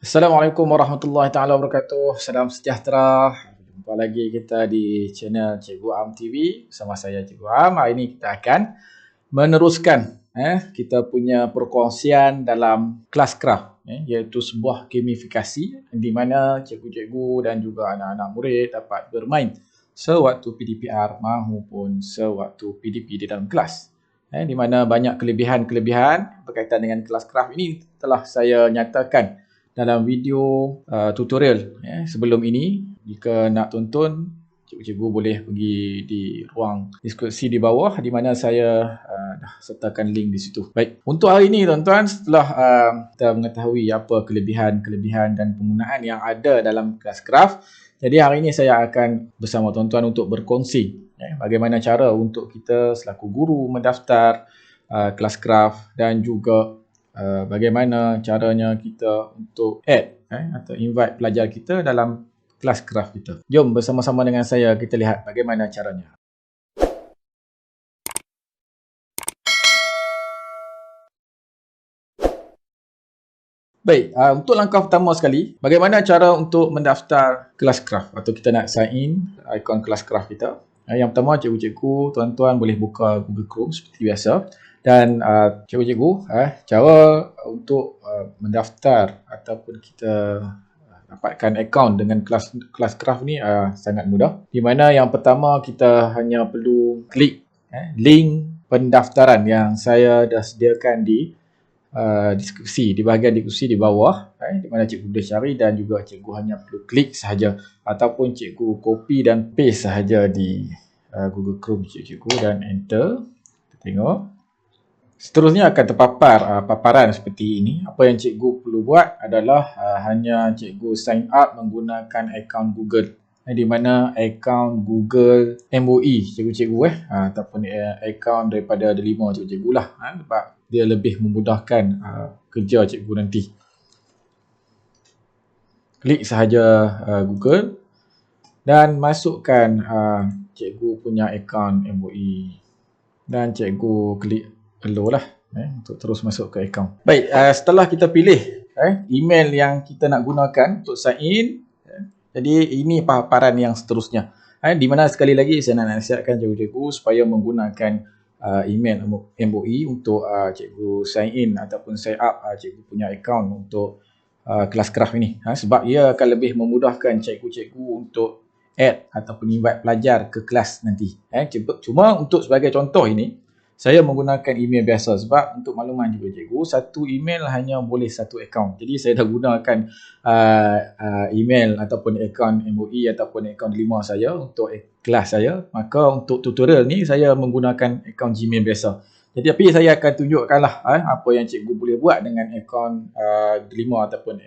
Assalamualaikum warahmatullahi taala wabarakatuh. Salam sejahtera. Jumpa lagi kita di channel Cikgu Am TV bersama saya Cikgu Am. Hari ini kita akan meneruskan kita punya perkongsian dalam kelas craft iaitu sebuah gamifikasi di mana cikgu-cikgu dan juga anak-anak murid dapat bermain sewaktu PDPR maupun sewaktu PDP di dalam kelas. Di mana banyak kelebihan-kelebihan berkaitan dengan kelas craft ini telah saya nyatakan dalam video tutorial sebelum ini. Jika nak tonton, cikgu-cikgu boleh pergi di ruang diskusi di bawah di mana saya dah sertakan link di situ. Baik, untuk hari ini tuan-tuan, setelah kita mengetahui apa kelebihan-kelebihan dan penggunaan yang ada dalam kelas craft, jadi hari ini saya akan bersama tuan-tuan untuk berkongsi bagaimana cara untuk kita selaku guru mendaftar kelas craft dan juga bagaimana caranya kita untuk add atau invite pelajar kita dalam kelas craft kita. Jom bersama-sama dengan saya kita lihat bagaimana caranya. Baik, untuk langkah pertama sekali, bagaimana cara untuk mendaftar kelas craft atau kita nak sign in ikon kelas craft kita. Yang pertama, cikgu-cikgu, tuan-tuan boleh buka Google Chrome seperti biasa. Dan cikgu-cikgu, cara untuk mendaftar ataupun kita dapatkan akaun dengan kelas craft ni sangat mudah. Di mana yang pertama kita hanya perlu klik link pendaftaran yang saya dah sediakan di diskusi, di bahagian diskusi di bawah, di mana cikgu boleh cari dan juga cikgu hanya perlu klik sahaja ataupun cikgu copy dan paste sahaja di Google Chrome cikgu dan enter. Kita tengok. Seterusnya akan terpapar paparan seperti ini. Apa yang cikgu perlu buat adalah hanya cikgu sign up menggunakan akaun Google. Di mana akaun Google MOE cikgu-cikgu ataupun akaun daripada Delima cikgu-cikgu lah. Sebab dia lebih memudahkan kerja cikgu nanti. Klik sahaja Google dan masukkan cikgu punya akaun MOE dan cikgu klik allow lah untuk terus masuk ke akaun. Baik, setelah kita pilih email yang kita nak gunakan untuk sign in, jadi ini paparan yang seterusnya. Di mana sekali lagi saya nak nasihatkan cikgu-cikgu supaya menggunakan email MOE untuk cikgu sign in ataupun sign up cikgu punya akaun untuk kelas craft ini. Sebab ia akan lebih memudahkan cikgu-cikgu untuk add ataupun invite pelajar ke kelas nanti. Cuma untuk sebagai contoh ini, saya menggunakan email biasa sebab untuk makluman juga cikgu, satu email hanya boleh satu akaun. Jadi saya dah gunakan email ataupun akaun MOE ataupun akaun Delima saya untuk kelas saya. Maka untuk tutorial ni saya menggunakan akaun Gmail biasa. Jadi tapi saya akan tunjukkanlah apa yang cikgu boleh buat dengan akaun Delima ataupun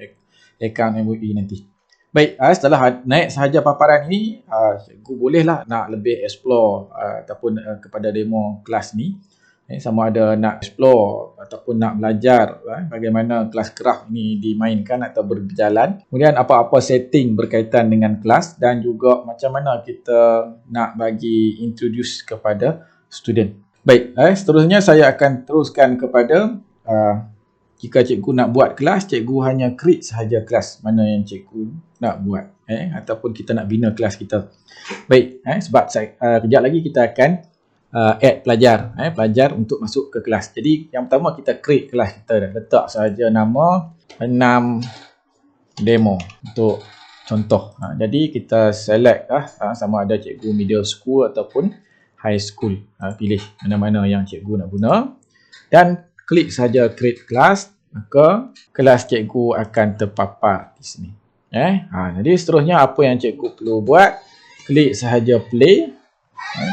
akaun MOE nanti. Baik, setelah naik sahaja paparan ini, cikgu bolehlah nak lebih explore ataupun kepada demo kelas ni. Sama ada nak explore ataupun nak belajar bagaimana kelas craft ni dimainkan atau berjalan. Kemudian apa-apa setting berkaitan dengan kelas dan juga macam mana kita nak bagi introduce kepada student. Baik, seterusnya saya akan teruskan kepada jika cikgu nak buat kelas, cikgu hanya create sahaja kelas mana yang cikgu nak buat ataupun kita nak bina kelas kita. Baik, sebab kejap lagi kita akan add pelajar untuk masuk ke kelas. Jadi yang pertama kita create kelas kita, letak sahaja nama 6 demo untuk contoh. Jadi kita select sama ada cikgu middle school ataupun high school. Pilih mana-mana yang cikgu nak guna dan klik saja create class, maka kelas cikgu akan terpapar di sini. Jadi seterusnya apa yang cikgu perlu buat, klik sahaja play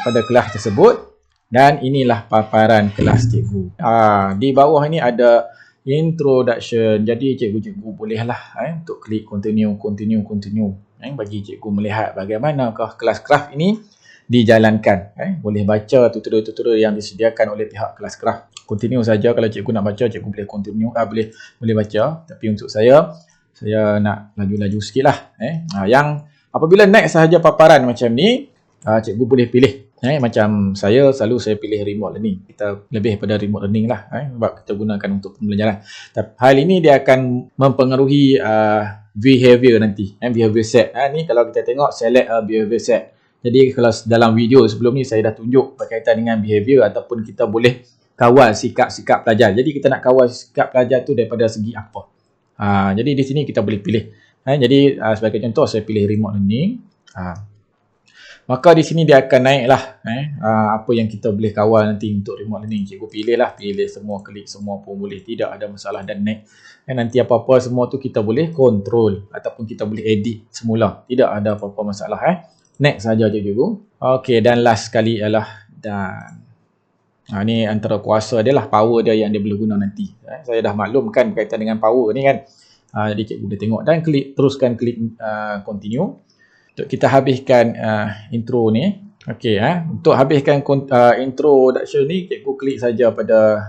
pada kelas tersebut dan inilah paparan kelas cikgu. Di bawah ini ada introduction. Jadi cikgu-cikgu bolehlah untuk klik continue bagi cikgu melihat bagaimanakah kelas craft ini dijalankan. Boleh baca tutorial-tutorial yang disediakan oleh pihak kelas craft. Continue saja, kalau cikgu nak baca, cikgu boleh continue, boleh baca. Tapi untuk saya nak laju-laju sikit lah. Yang apabila naik sahaja paparan macam ni, cikgu boleh pilih Macam saya pilih remote learning. Kita lebih pada remote learning lah, sebab kita gunakan untuk pembelajaran. Tapi hal ini dia akan mempengaruhi behavior nanti, behavior set. Ni kalau kita tengok select behavior set. Jadi kalau dalam video sebelum ni saya dah tunjuk berkaitan dengan behavior ataupun kita boleh kawal sikap-sikap pelajar. Jadi kita nak kawal sikap pelajar tu daripada segi apa. Jadi di sini kita boleh pilih. Jadi sebagai contoh saya pilih remote learning. Maka di sini dia akan naik lah apa yang kita boleh kawal nanti untuk remote learning. Cikgu pilih semua, klik semua pun boleh, tidak ada masalah, dan next. Nanti apa-apa semua tu kita boleh control ataupun kita boleh edit semula, tidak ada apa-apa masalah. Next saja cikgu. Okey, dan last sekali ialah dan. Ni antara kuasa dia lah, power dia yang dia boleh guna nanti. Saya dah maklumkan berkaitan dengan power ni kan. Jadi cikgu boleh tengok dan teruskan klik continue. Untuk kita habiskan intro ni. Okey, untuk habiskan introduction ni, cikgu klik saja pada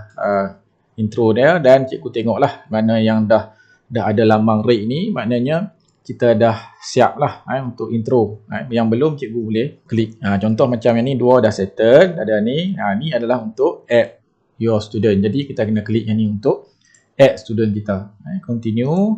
intro dia dan cikgu tengoklah mana yang dah ada lambang red ni, maknanya kita dah siap lah untuk intro. Yang belum cikgu boleh klik. Contoh macam yang ni, dua dah settle, ada ni. Ni adalah untuk add your student. Jadi kita kena klik yang ni untuk add student kita. Continue.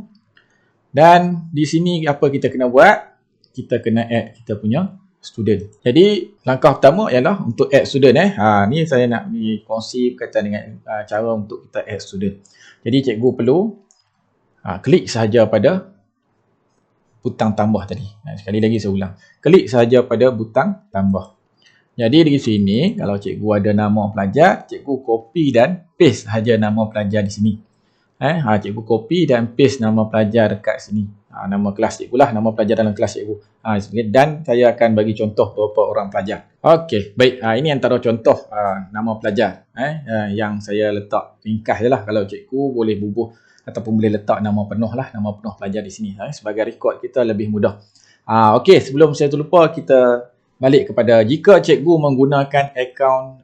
Dan di sini apa kita kena buat? Kita kena add kita punya student. Jadi langkah pertama ialah untuk add student. Ni saya nak kongsi berkaitan dengan cara untuk kita add student. Jadi cikgu perlu klik sahaja pada butang tambah tadi. Sekali lagi saya ulang. Klik sahaja pada butang tambah. Jadi di sini kalau cikgu ada nama pelajar, cikgu copy dan paste sahaja nama pelajar di sini. Cikgu copy dan paste nama pelajar dekat sini. Nama kelas cikgu lah, nama pelajar dalam kelas cikgu. Dan saya akan bagi contoh beberapa orang pelajar. Okey, baik. Ini antara contoh nama pelajar yang saya letak ringkas je lah. Kalau cikgu boleh bubuh ataupun boleh letak nama penuh lah, nama penuh pelajar di sini. Sebagai rekod kita lebih mudah. Okey, sebelum saya terlupa, kita balik kepada jika cikgu menggunakan akaun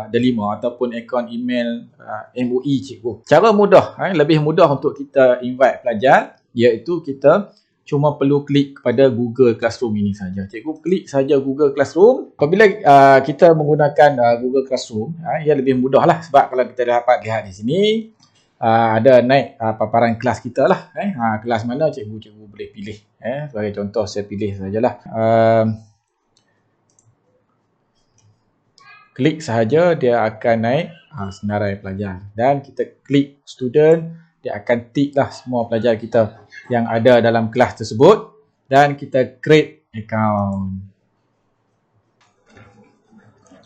Delima ataupun akaun email MOE cikgu. Cara mudah, lebih mudah untuk kita invite pelajar, iaitu kita cuma perlu klik kepada Google Classroom ini saja. Cikgu klik saja Google Classroom. Apabila kita menggunakan Google Classroom, ia lebih mudah lah, sebab kalau kita dapat lihat di sini ada naik paparan kelas kita lah. Kelas mana cikgu boleh pilih. Sebagai contoh saya pilih sajalah. Klik sahaja dia akan naik senarai pelajar. Dan kita klik student, dia akan tick lah semua pelajar kita yang ada dalam kelas tersebut. Dan kita create account.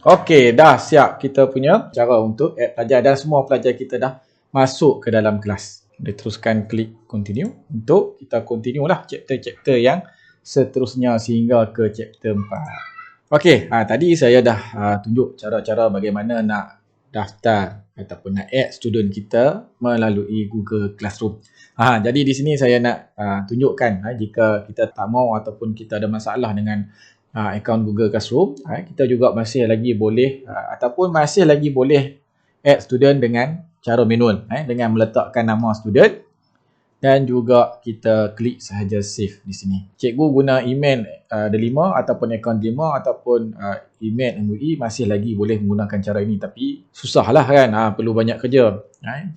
Okey, dah siap kita punya cara untuk add pelajar dan semua pelajar kita dah masuk ke dalam kelas. Kita teruskan klik continue untuk kita continue lah chapter-chapter yang seterusnya sehingga ke chapter 4. Okey, tadi saya dah tunjuk cara-cara bagaimana nak daftar ataupun nak add student kita melalui Google Classroom. Jadi di sini saya nak tunjukkan jika kita tak mau ataupun kita ada masalah dengan akaun Google Classroom, kita juga masih lagi boleh add student dengan cara manual, dengan meletakkan nama student dan juga kita klik sahaja save di sini. Cikgu guna email Delima ataupun akaun Delima ataupun email MOE masih lagi boleh menggunakan cara ini, tapi susahlah kan, perlu banyak kerja.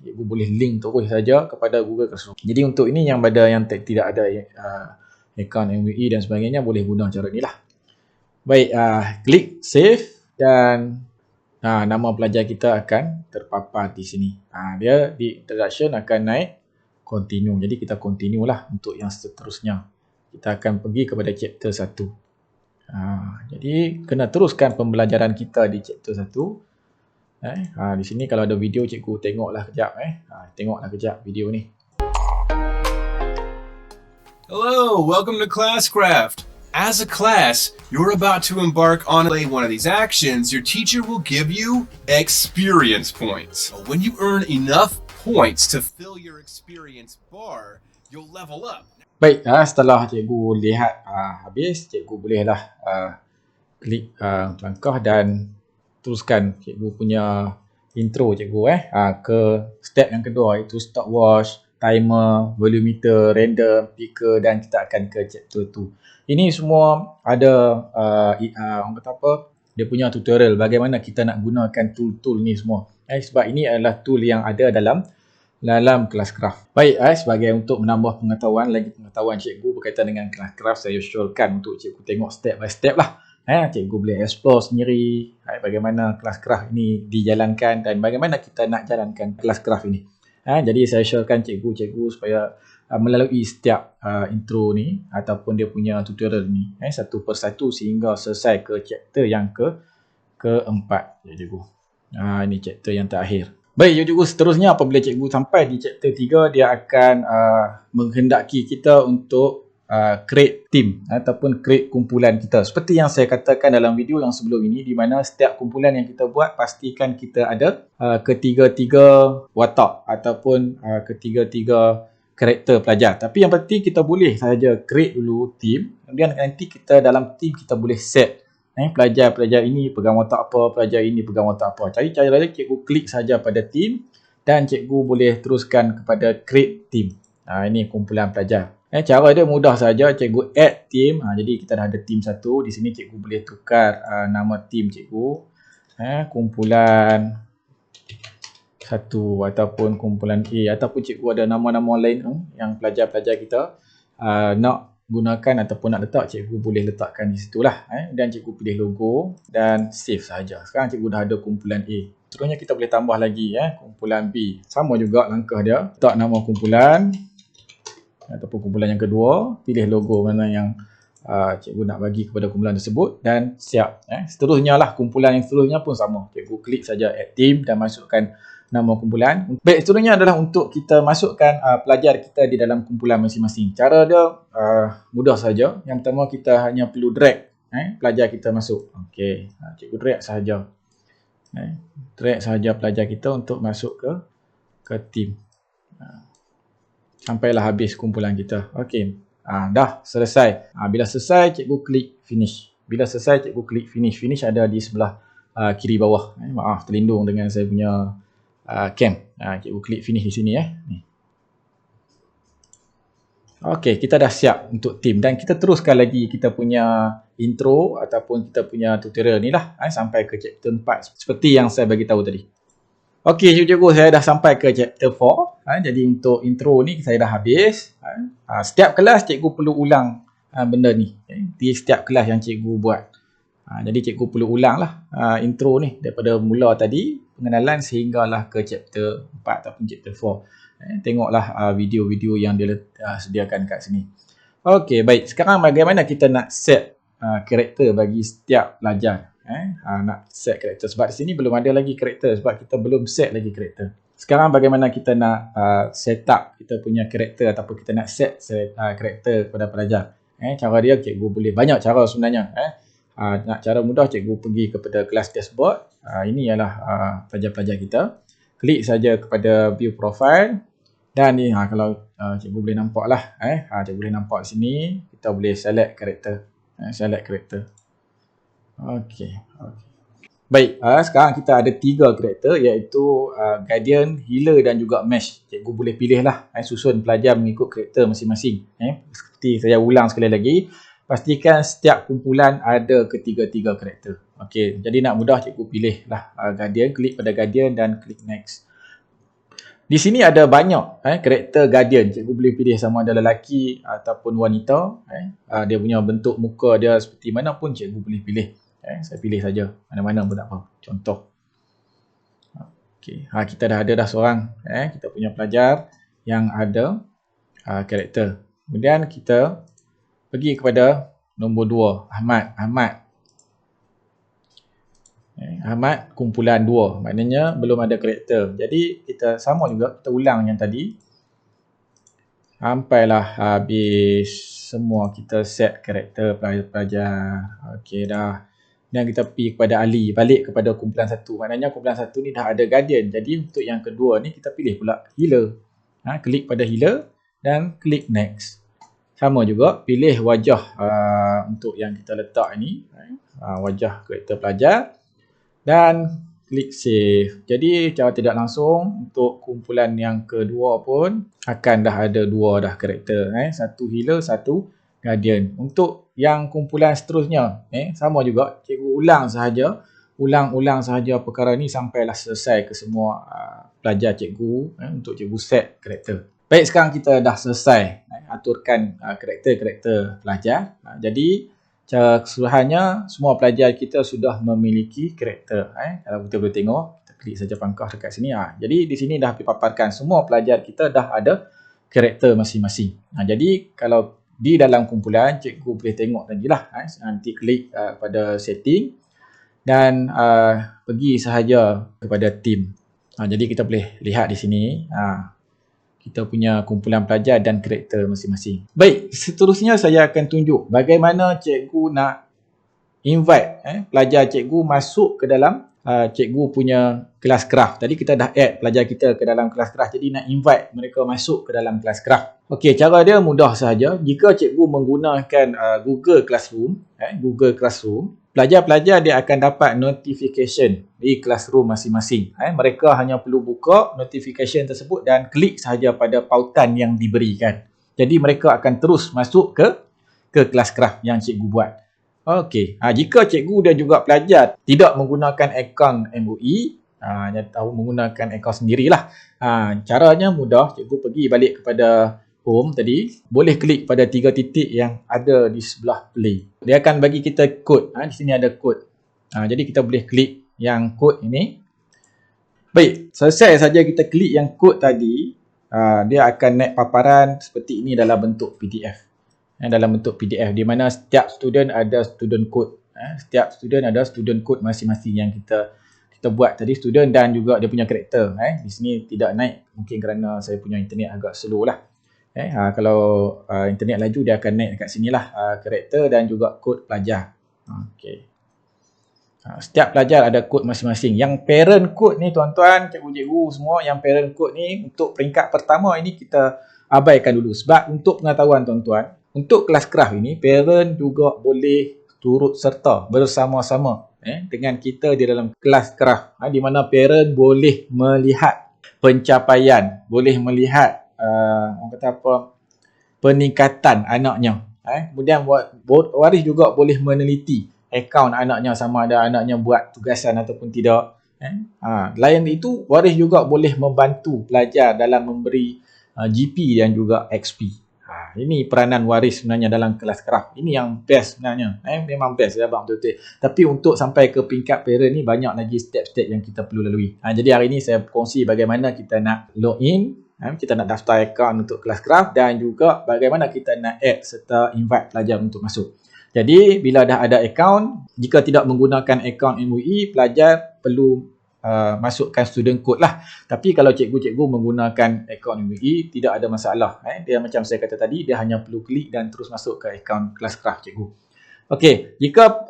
Cikgu boleh link terus saja kepada Google Classroom. Jadi untuk ini yang tidak ada akaun MOE dan sebagainya boleh guna cara inilah. Baik, klik save dan nama pelajar kita akan terpapar di sini. Dia di introduction akan naik continue. Jadi kita continue lah untuk yang seterusnya. Kita akan pergi kepada chapter 1. Jadi kena teruskan pembelajaran kita di chapter 1. Di sini kalau ada video cikgu tengoklah kejap. Tengoklah kejap video ni. Hello, welcome to Classcraft. As a class, you're about to embark on one of these actions. Your teacher will give you experience points. When you earn enough points to fill your experience bar, you'll level up. Baik, setelah cikgu lihat habis, cikgu bolehlah klik langkah dan teruskan cikgu punya intro cikgu ke step yang kedua, iaitu stopwatch, timer, volumeter, random, picker, dan kita akan ke chapter 2. Ini semua ada orang kata apa, dia punya tutorial bagaimana kita nak gunakan tool-tool ni semua. Sebab ini adalah tool yang ada dalam Classcraft. Baik, sebagai untuk menambah pengetahuan cikgu berkaitan dengan Classcraft, saya syorkan untuk cikgu tengok step by step lah. Cikgu boleh explore sendiri bagaimana Classcraft ini dijalankan dan bagaimana kita nak jalankan Classcraft ini. Jadi saya syorkan cikgu supaya melalui setiap intro ni ataupun dia punya tutorial ni satu persatu sehingga selesai ke chapter yang keempat ya cikgu. Ini chapter yang terakhir. Baik cikgu, seterusnya apabila cikgu sampai di chapter 3, dia akan menghendaki kita untuk create team ataupun create kumpulan kita. Seperti yang saya katakan dalam video yang sebelum ini, di mana setiap kumpulan yang kita buat pastikan kita ada ketiga-tiga watak ataupun ketiga-tiga karakter pelajar. Tapi yang penting kita boleh saja create dulu team, kemudian nanti kita dalam team kita boleh set pelajar-pelajar ini pegang watak apa, pelajar ini pegang watak apa. Cari cara lain, cikgu klik saja pada team dan cikgu boleh teruskan kepada create team. Ini kumpulan pelajar. Cara dia mudah saja, cikgu add team. Jadi kita dah ada team satu. Di sini cikgu boleh tukar nama team cikgu. Kumpulan satu ataupun kumpulan A, ataupun cikgu ada nama-nama lain yang pelajar-pelajar kita nak gunakan ataupun nak letak, cikgu boleh letakkan di situlah. Dan cikgu pilih logo dan save saja. Sekarang cikgu dah ada kumpulan A. Seterusnya kita boleh tambah lagi kumpulan B. Sama juga langkah dia. Letak nama kumpulan ataupun kumpulan yang kedua, pilih logo mana yang cikgu nak bagi kepada kumpulan tersebut dan siap. Seterusnya lah kumpulan yang seterusnya pun sama. Cikgu klik saja add team dan masukkan nama kumpulan. Baik, seterusnya adalah untuk kita masukkan pelajar kita di dalam kumpulan masing-masing. Cara dia mudah saja. Yang pertama kita hanya perlu drag pelajar kita masuk. Okey, cikgu drag sahaja. Drag sahaja pelajar kita untuk masuk ke team. Sampailah habis kumpulan kita. Okey. Dah selesai. Bila selesai cikgu klik finish. Bila selesai cikgu klik finish. Finish ada di sebelah kiri bawah. Maaf, terlindung dengan saya punya cam. Cikgu klik finish di sini ni. Okey, kita dah siap untuk team dan kita teruskan lagi kita punya intro ataupun kita punya tutorial ni lah sampai ke chapter 4 seperti yang saya bagi tahu tadi. Okey cikgu, saya dah sampai ke chapter 4. Jadi untuk intro ni saya dah habis. Setiap kelas cikgu perlu ulang benda ni. Di setiap kelas yang cikgu buat. Jadi cikgu perlu ulang lah intro ni daripada mula tadi, pengenalan sehinggalah ke chapter 4 ataupun chapter 4. Tengoklah video-video yang dia sediakan kat sini. Okey, baik. Sekarang bagaimana kita nak set karakter bagi setiap pelajar? Nak set karakter. Sebab di sini belum ada lagi karakter sebab kita belum set lagi karakter. Sekarang bagaimana kita nak set up kita punya karakter ataupun kita nak set karakter kepada pelajar? Cara dia cikgu boleh banyak cara sebenarnya. Nak cara mudah cikgu pergi kepada kelas dashboard. Ini ialah pelajar-pelajar kita. Klik saja kepada view profile. Dan ni kalau cikgu boleh nampak lah. Cikgu boleh nampak di sini. Kita boleh select karakter. Select karakter. Okey. Baik, sekarang kita ada 3 karakter iaitu Guardian, Healer dan juga Mesh. Cikgu boleh pilih lah susun pelajar mengikut karakter masing-masing. Seperti saya ulang sekali lagi. Pastikan setiap kumpulan ada ketiga-tiga karakter. Okey, jadi nak mudah cikgu pilih lah Guardian, klik pada Guardian dan klik next. Di sini ada banyak karakter Guardian. Cikgu boleh pilih sama ada lelaki ataupun wanita. Dia punya bentuk muka dia seperti mana pun cikgu boleh pilih. Saya pilih saja mana-mana pun tak apa. Contoh. Okey, kita dah ada seorang kita punya pelajar yang ada karakter. Kemudian kita pergi kepada nombor 2, Ahmad. Ahmad kumpulan 2, maknanya belum ada karakter. Jadi kita sama juga, kita ulang yang tadi sampailah habis semua kita set karakter pelajar. Okey dah. Dan kita pergi kepada Ali, balik kepada kumpulan 1. Maknanya kumpulan 1 ni dah ada Guardian. Jadi untuk yang kedua ni kita pilih pula Healer. Klik pada Healer dan klik next. Sama juga pilih wajah untuk yang kita letak ni, wajah karakter pelajar. Dan klik save. Jadi cara tidak langsung untuk kumpulan yang kedua pun akan dah ada 2 dah karakter. Satu Healer, satu Guardian. Untuk yang kumpulan seterusnya, sama juga, cikgu ulang sahaja perkara ni sampailah selesai ke semua pelajar cikgu untuk cikgu set karakter. Baik, sekarang kita dah selesai aturkan karakter-karakter pelajar. Jadi secara keseluruhannya semua pelajar kita sudah memiliki karakter. Kalau kita boleh tengok, kita klik saja pangkah dekat sini. Jadi di sini dah dipaparkan semua pelajar kita dah ada karakter masing-masing. Jadi kalau di dalam kumpulan, cikgu boleh tengok tadilah. Nanti klik pada setting dan pergi sahaja kepada team. Jadi kita boleh lihat di sini kita punya kumpulan pelajar dan karakter masing-masing. Baik, seterusnya saya akan tunjuk bagaimana cikgu nak invite pelajar cikgu masuk ke dalam cikgu punya kelas craft. Tadi kita dah add pelajar kita ke dalam kelas craft, jadi nak invite mereka masuk ke dalam kelas craft. Okey, cara dia mudah sahaja. Jika cikgu menggunakan Google Classroom, pelajar-pelajar dia akan dapat notification di classroom masing-masing. Mereka hanya perlu buka notification tersebut dan klik sahaja pada pautan yang diberikan. Jadi mereka akan terus masuk ke kelas craft yang cikgu buat. Okey, jika cikgu dan juga pelajar tidak menggunakan akaun MOE, tahu menggunakan akaun sendirilah. Caranya mudah, cikgu pergi balik kepada home tadi, boleh klik pada 3 titik yang ada di sebelah play. Dia akan bagi kita kod. Di sini ada kod. Jadi kita boleh klik yang kod ini. Baik, selesai saja kita klik yang kod tadi, dia akan naik paparan seperti ini dalam bentuk PDF. Dalam bentuk PDF di mana setiap student ada student code. Setiap student ada student code masing-masing yang kita buat tadi, student dan juga dia punya karakter. Di sini tidak naik mungkin kerana saya punya internet agak slow lah. Kalau internet laju dia akan naik dekat sinilah karakter dan juga kod pelajar. Okey. Setiap pelajar ada kod masing-masing. Yang parent code ni tuan-tuan, cikgu-cikgu semua, yang parent code ni untuk peringkat pertama ini kita abaikan dulu. Sebab untuk pengetahuan tuan-tuan, untuk kelas craft ini, parent juga boleh turut serta bersama-sama dengan kita di dalam kelas craft. Di mana parent boleh melihat pencapaian, boleh melihat orang kata apa, peningkatan anaknya. Kemudian waris juga boleh meneliti akaun anaknya, sama ada anaknya buat tugasan ataupun tidak. Lain itu, waris juga boleh membantu pelajar dalam memberi GP dan juga XP. Ini peranan waris sebenarnya dalam kelas craft. Ini yang best sebenarnya. Memang best ya abang betul-betul. Tapi untuk sampai ke peringkat parent ni banyak lagi step-step yang kita perlu lalui. Jadi hari ini saya kongsi bagaimana kita nak login, kita nak daftar akaun untuk kelas craft dan juga bagaimana kita nak add serta invite pelajar untuk masuk. Jadi bila dah ada akaun, jika tidak menggunakan akaun MOE, pelajar perlu masukkan student code lah. Tapi kalau cikgu-cikgu menggunakan akaun MOE, tidak ada masalah. Dia macam saya kata tadi, dia hanya perlu klik dan terus masuk ke akaun kelas craft cikgu. Okey, jika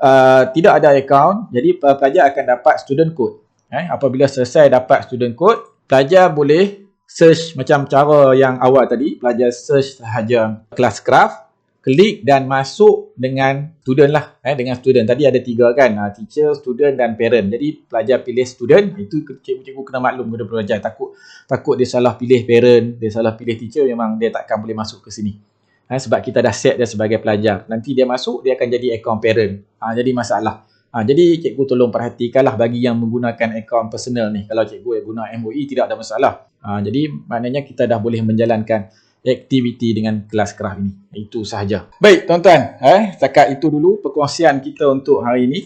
tidak ada akaun, jadi pelajar akan dapat student code. Apabila selesai dapat student code, pelajar boleh search macam cara yang awal tadi, pelajar search sahaja kelas craft, klik dan masuk dengan student lah. Dengan student. Tadi ada 3 kan, teacher, student dan parent. Jadi pelajar pilih student, itu cikgu-cikgu kena maklum kepada pelajar. Takut dia salah pilih parent, dia salah pilih teacher, memang dia takkan boleh masuk ke sini. Sebab kita dah set dia sebagai pelajar. Nanti dia masuk, dia akan jadi akaun parent. Jadi masalah. Jadi cikgu tolong perhatikanlah bagi yang menggunakan akaun personal ni. Kalau cikgu yang guna MOE tidak ada masalah. Jadi maknanya kita dah boleh menjalankan aktiviti dengan kelas craft ini. Itu sahaja. Baik tuan-tuan, setakat itu dulu perkongsian kita untuk hari ini.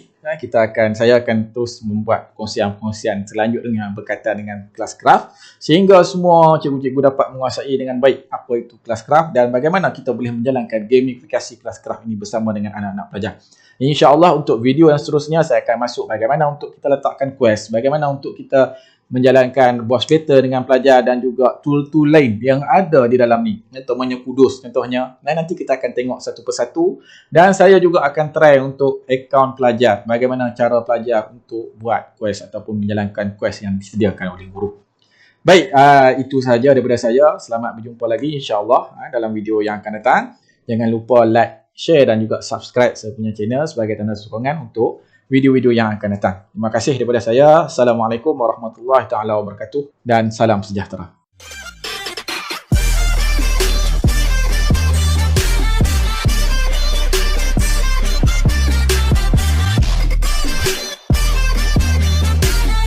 Saya akan terus membuat perkongsian selanjutnya yang berkaitan dengan kelas craft sehingga semua cikgu-cikgu dapat menguasai dengan baik apa itu kelas craft dan bagaimana kita boleh menjalankan gamifikasi kelas craft ini bersama dengan anak-anak pelajar. InsyaAllah untuk video yang seterusnya saya akan masuk bagaimana untuk kita letakkan quest, bagaimana untuk kita menjalankan boss battle dengan pelajar dan juga tool-tool lain yang ada di dalam ni. Contohnya kudus contohnya. Nanti kita akan tengok satu persatu dan saya juga akan try untuk akaun pelajar. Bagaimana cara pelajar untuk buat quest ataupun menjalankan quest yang disediakan oleh guru. Baik, itu sahaja daripada saya. Selamat berjumpa lagi insya-Allah dalam video yang akan datang. Jangan lupa like, share dan juga subscribe saya punya channel sebagai tanda sokongan untuk video-video yang akan datang. Terima kasih daripada saya. Assalamualaikum warahmatullahi taala wabarakatuh dan salam sejahtera.